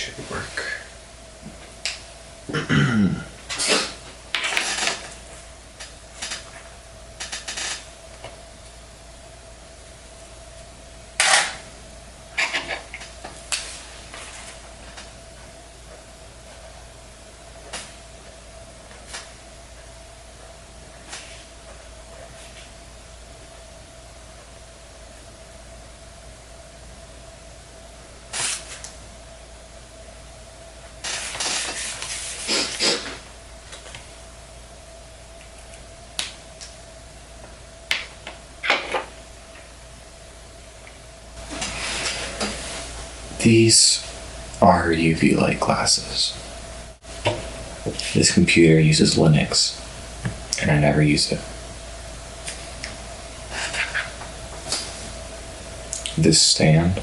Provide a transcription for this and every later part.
should work. These are UV light glasses. This computer uses Linux, and I never use it. This stand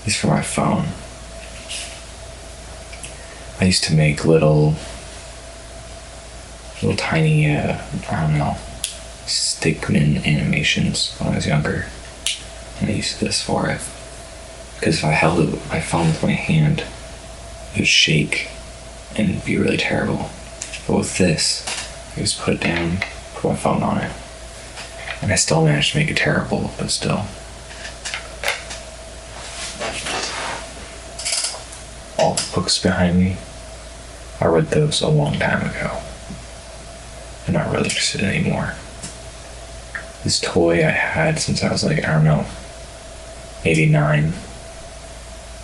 is for my phone. I used to make little tiny, stickman animations when I was younger, and I used this for it. Because if I held my phone with my hand, it would shake and it'd be really terrible. But with this, I just put it down, put my phone on it, and I still managed to make it terrible, but still. All the books behind me, I read those a long time ago. I'm not really interested anymore. This toy I had since I was like, I don't know, maybe 9.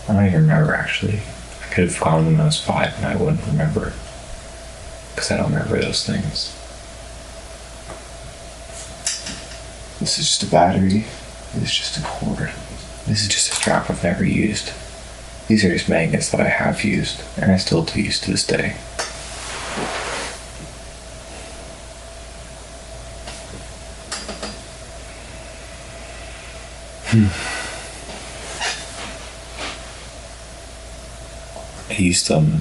I don't even remember, actually. I could have gone when I was 5 and I wouldn't remember. Because I don't remember those things. This is just a battery. This is just a cord. This is just a strap I've never used. These are just magnets that I have used, and I still do use to this day. I used them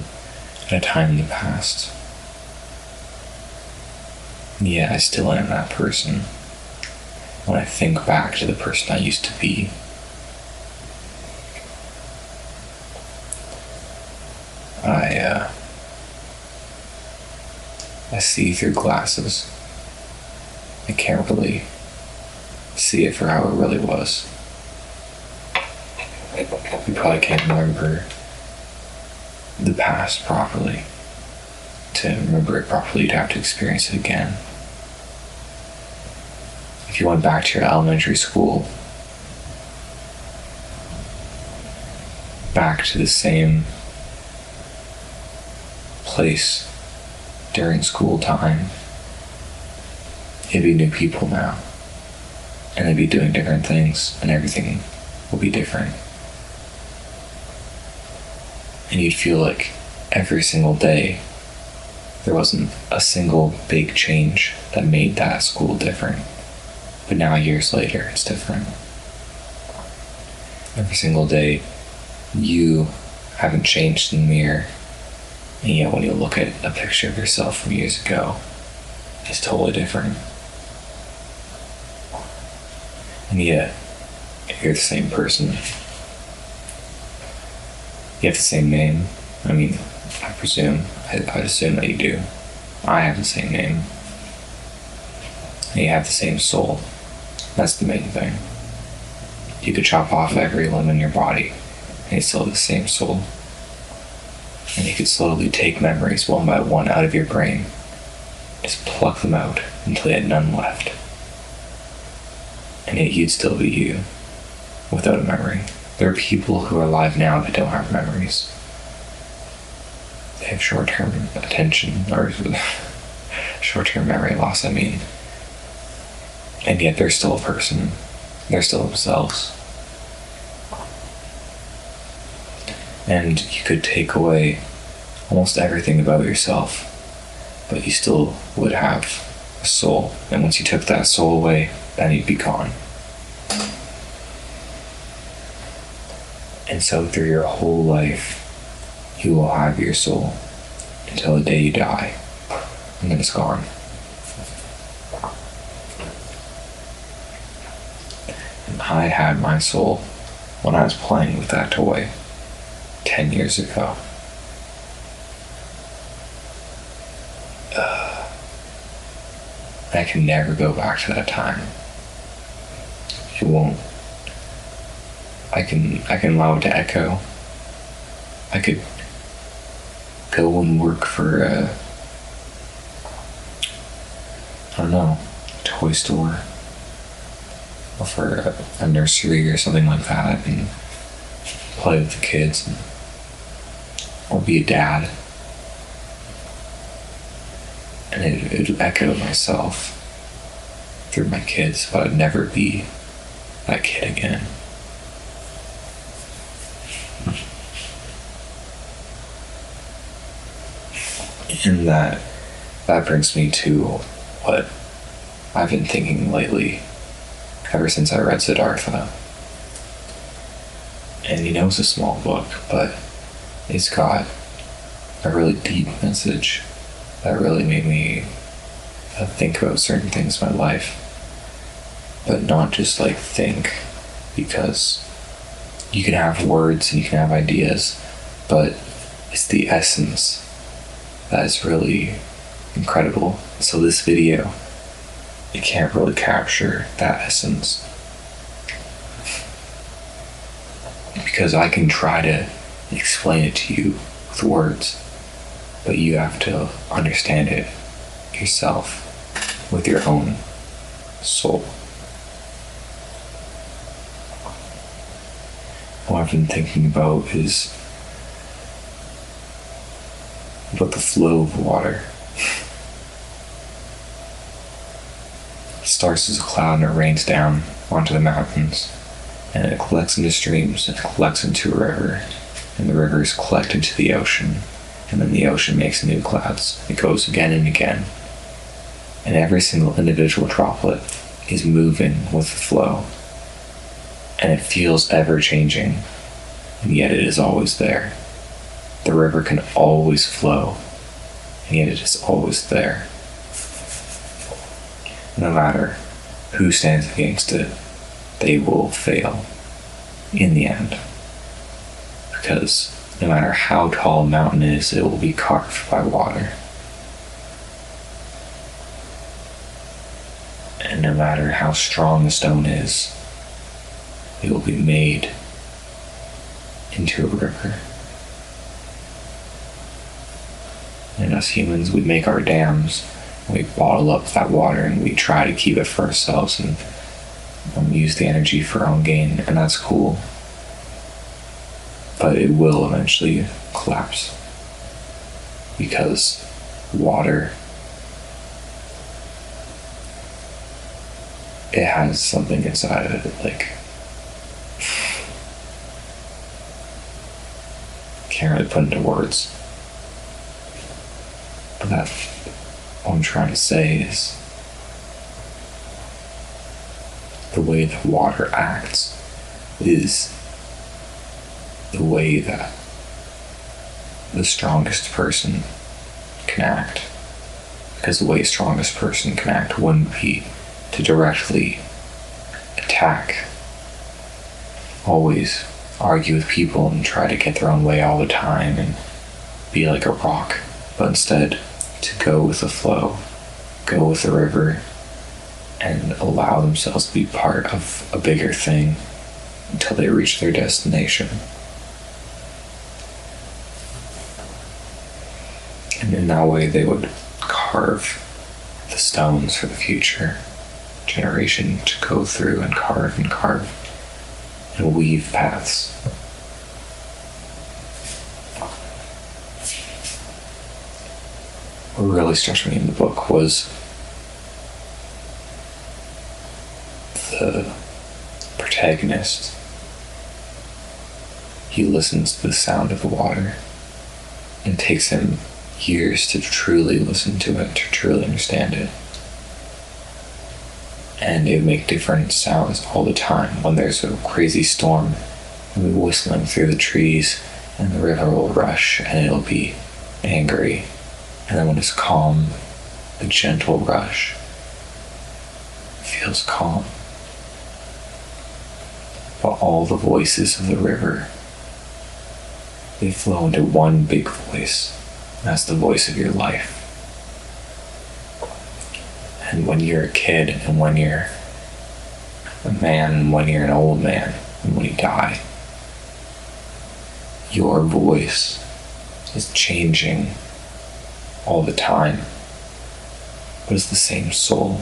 at a time in the past. Yeah, I still am that person. When I think back to the person I used to be, I see through glasses. I can't really see it for how it really was. You probably can't remember the past properly. To remember it properly, you'd have to experience it again. If you went back to your elementary school, back to the same place during school time, it'd be new people now. And they'd be doing different things, and everything will be different. And you'd feel like every single day there wasn't a single big change that made that school different. But now, years later, it's different. Every single day, you haven't changed in the mirror. And yet, when you look at a picture of yourself from years ago, it's totally different. And yet, you're the same person. You have the same name. I mean, I presume. I'd assume that you do. I have the same name. And you have the same soul. That's the main thing. You could chop off every limb in your body, and you still have the same soul. And you could slowly take memories one by one out of your brain. Just pluck them out until you had none left. And yet you'd still be you, without a memory. There are people who are alive now that don't have memories. They have short-term attention, or short-term memory loss, I mean. And yet they're still a person. They're still themselves. And you could take away almost everything about yourself, but you still would have a soul. And once you took that soul away, then you'd be gone. And so through your whole life, you will have your soul until the day you die, and then it's gone. And I had my soul when I was playing with that toy 10 years ago. I can never go back to that time. It won't. I can allow it to echo. I could go and work for I don't know, a toy store, or for a nursery or something like that, and play with the kids, or be a dad. And it'd echo myself through my kids, but I'd never be that kid again. And that brings me to what I've been thinking lately, ever since I read Sidhartha. And it's a small book, but it's got a really deep message that really made me think about certain things in my life. But not just think, because you can have words and you can have ideas, but it's the essence that is really incredible. So this video, it can't really capture that essence, because I can try to explain it to you with words, but you have to understand it yourself with your own soul. What I've been thinking about is about the flow of water. It starts as a cloud and it rains down onto the mountains, and it collects into streams, and it collects into a river, and the rivers collect into the ocean, and then the ocean makes new clouds. It goes again and again, and every single individual droplet is moving with the flow, and it feels ever changing, and yet it is always there. The river can always flow, and yet it is always there. No matter who stands against it, they will fail in the end. Because no matter how tall a mountain is, it will be carved by water. And no matter how strong the stone is, it will be made into a river. And us humans, we make our dams, we bottle up that water, and we try to keep it for ourselves and use the energy for our own gain, and that's cool. But it will eventually collapse, because water, it has something inside of it, can't really put into words. But that, what I'm trying to say is, the way that water acts is the way that the strongest person can act. Because the way the strongest person can act wouldn't be to directly attack, always argue with people and try to get their own way all the time and be like a rock, but instead to go with the flow, go with the river, and allow themselves to be part of a bigger thing until they reach their destination. And in that way, they would carve the stones for the future generation to go through and carve and weave paths. What really struck me in the book was the protagonist. He listens to the sound of the water, and it takes him years to truly listen to it, to truly understand it. And it would make different sounds all the time. When there's a crazy storm, it'll be whistling through the trees, and the river will rush, and it'll be angry. And then when it's calm, the gentle rush feels calm. But all the voices of the river they flow into one big voice. That's the voice of your life. And when you're a kid, and when you're a man, and when you're an old man, and when you die, your voice is changing all the time, but it's the same soul,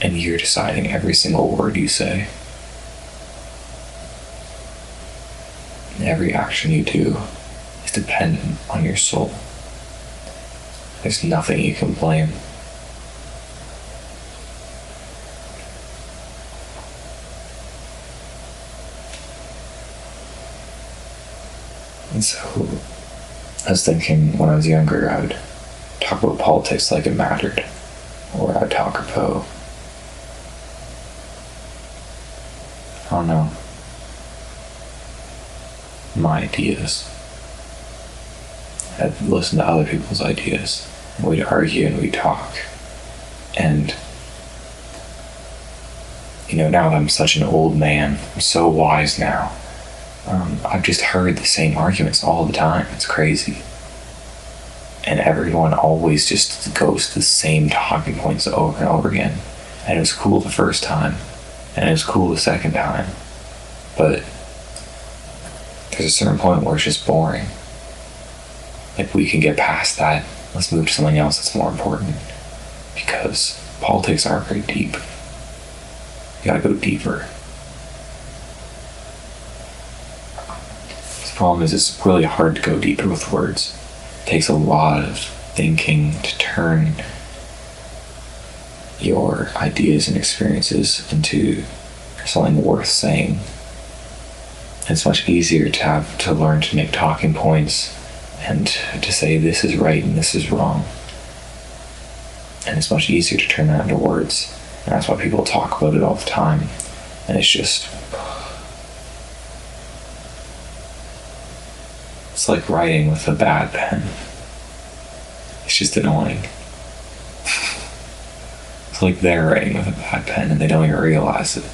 and you're deciding every single word you say. And every action you do is dependent on your soul. There's nothing you can blame. And so, I was thinking when I was younger, I would talk about politics like it mattered, or I would talk about, I don't know, my ideas. I'd listen to other people's ideas, and we'd argue and we'd talk. And, now that I'm such an old man, I'm so wise now, I've just heard the same arguments all the time. It's crazy. And everyone always just goes to the same talking points over and over again. And it was cool the first time, and it was cool the second time. But there's a certain point where it's just boring. If we can get past that, let's move to something else that's more important. Because politics are very deep. You gotta go deeper. The problem is it's really hard to go deeper with words. It takes a lot of thinking to turn your ideas and experiences into something worth saying. It's much easier to learn to make talking points and to say this is right and this is wrong. And it's much easier to turn that into words. And that's why people talk about it all the time. And it's just, it's like writing with a bad pen. It's just annoying. It's like they're writing with a bad pen and they don't even realize it.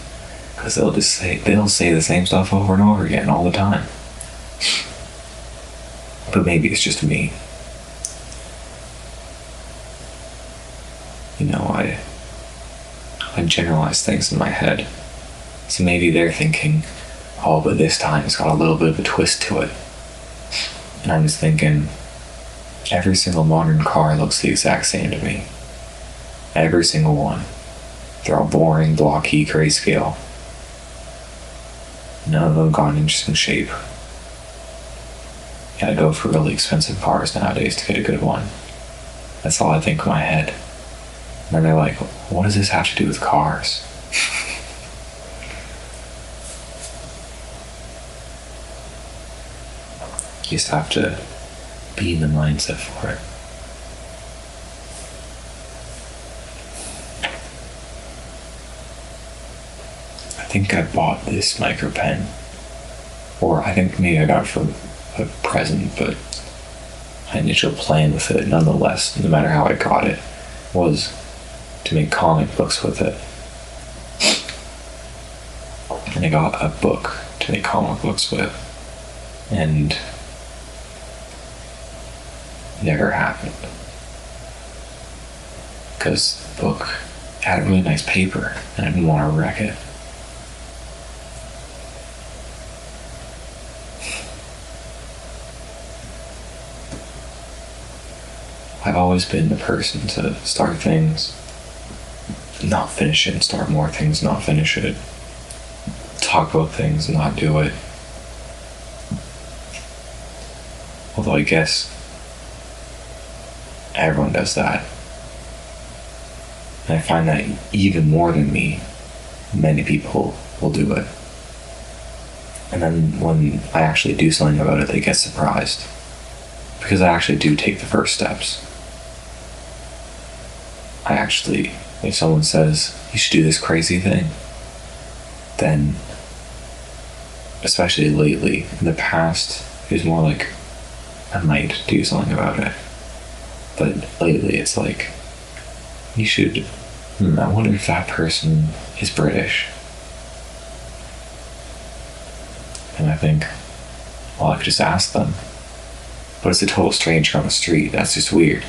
Because they'll say the same stuff over and over again all the time. But maybe it's just me. I generalize things in my head. So maybe they're thinking, oh, but this time it's got a little bit of a twist to it. And I'm just thinking, every single modern car looks the exact same to me. Every single one. They're all boring, blocky, grayscale. None of them got an interesting shape. You gotta go for really expensive cars nowadays to get a good one. That's all I think in my head. And then they're like, what does this have to do with cars? You just have to be in the mindset for it. I think I bought this micro pen, or I think maybe I got it from a present, but my initial plan with it, nonetheless, no matter how I got it, was to make comic books with it. And I got a book to make comic books with, and it never happened. Because the book had a really nice paper, and I didn't want to wreck it. I've always been the person to start things, not finish it, and start more things, not finish it. Talk about things, not do it. Although I guess everyone does that. And I find that even more than me, many people will do it. And then when I actually do something about it, they get surprised. Because I actually do take the first steps. If someone says, you should do this crazy thing, then, especially lately, in the past, it was more like, I might do something about it. But lately, it's like, you should, I wonder if that person is British. And I think, Well, I could just ask them. But it's a total stranger on the street. That's just weird.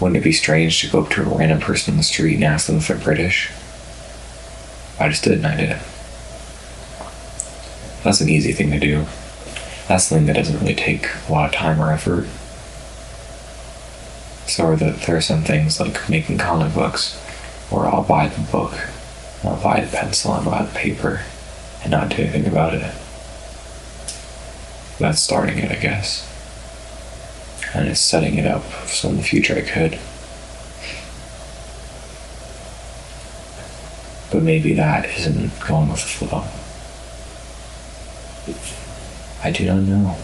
Wouldn't it be strange to go up to a random person on the street and ask them if they're British? I just did, and I did it. That's an easy thing to do. That's something that doesn't really take a lot of time or effort. So there are some things like making comic books, where I'll buy the book, I'll buy the pencil, I'll buy the paper, and not do anything about it. That's starting it, I guess. And it's setting it up so in the future I could. But maybe that isn't going with the flow. I do not know.